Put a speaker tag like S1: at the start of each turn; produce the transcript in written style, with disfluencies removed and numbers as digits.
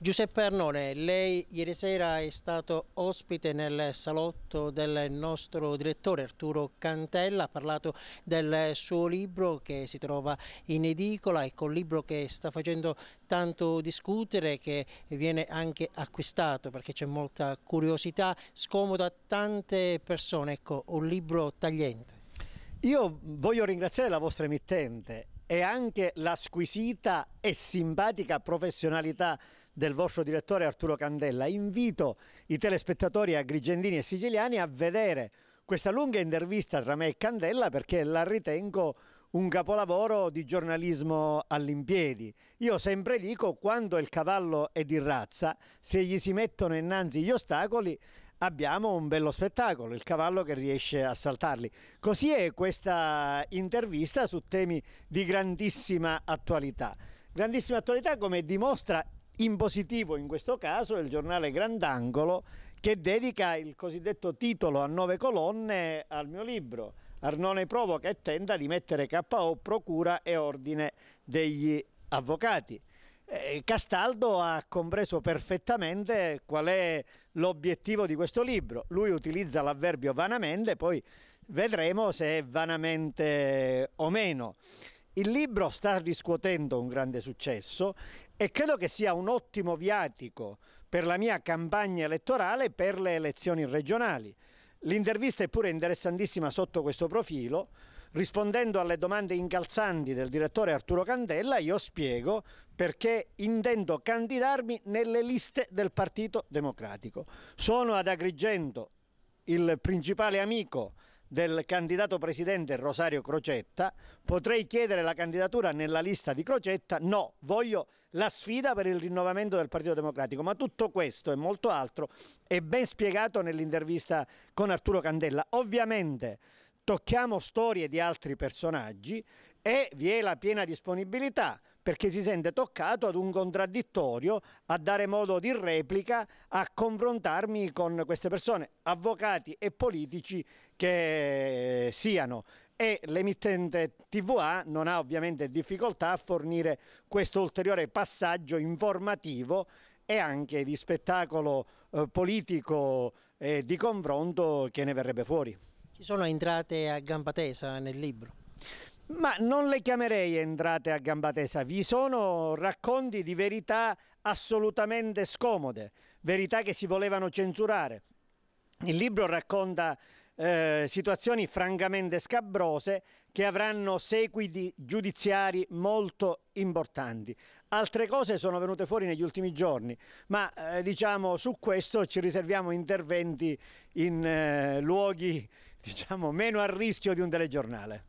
S1: Giuseppe Arnone, lei ieri sera è stato ospite nel salotto del nostro direttore Arturo Cantella, ha parlato del suo libro che si trova in edicola, ecco, un libro che sta facendo tanto discutere, che viene anche acquistato perché c'è molta curiosità, scomoda tante persone, ecco, un libro tagliente.
S2: Io voglio ringraziare la vostra emittente e anche la squisita e simpatica professionalità del vostro direttore Arturo Candella. Invito i telespettatori agrigendini e siciliani a vedere questa lunga intervista tra me e Candella, perché la ritengo un capolavoro di giornalismo all'impiedi. Io sempre dico, quando il cavallo è di razza, se gli si mettono innanzi gli ostacoli, abbiamo un bello spettacolo, il cavallo che riesce a saltarli. Così è questa intervista su temi di grandissima attualità. Grandissima attualità, come dimostra in positivo in questo caso il giornale Grandangolo, che dedica il cosiddetto titolo a 9 colonne al mio libro Arnone provoca e tenta di mettere KO procura e ordine degli avvocati. Castaldo ha compreso perfettamente qual è l'obiettivo di questo libro. Lui utilizza l'avverbio vanamente, poi vedremo se è vanamente o meno. Il libro sta riscuotendo un grande successo e credo che sia un ottimo viatico per la mia campagna elettorale per le elezioni regionali. L'intervista è pure interessantissima sotto questo profilo. Rispondendo alle domande incalzanti del direttore Arturo Candella, io spiego perché intendo candidarmi nelle liste del Partito Democratico. Sono ad Agrigento il principale amico del candidato presidente Rosario Crocetta. Potrei chiedere la candidatura nella lista di Crocetta? No, voglio la sfida per il rinnovamento del Partito Democratico. Ma tutto questo e molto altro è ben spiegato nell'intervista con Arturo Candella. Ovviamente tocchiamo storie di altri personaggi e vi è la piena disponibilità, perché si sente toccato ad un contraddittorio, a dare modo di replica, a confrontarmi con queste persone, avvocati e politici che siano. E l'emittente TVA non ha ovviamente difficoltà a fornire questo ulteriore passaggio informativo e anche di spettacolo politico e di confronto che ne verrebbe fuori.
S1: Ci sono entrate a gamba tesa nel libro?
S2: Ma non le chiamerei entrate a gamba tesa, vi sono racconti di verità assolutamente scomode, verità che si volevano censurare. Il libro racconta situazioni francamente scabrose che avranno seguiti giudiziari molto importanti. Altre cose sono venute fuori negli ultimi giorni, ma diciamo su questo ci riserviamo interventi in luoghi, diciamo, meno a rischio di un telegiornale.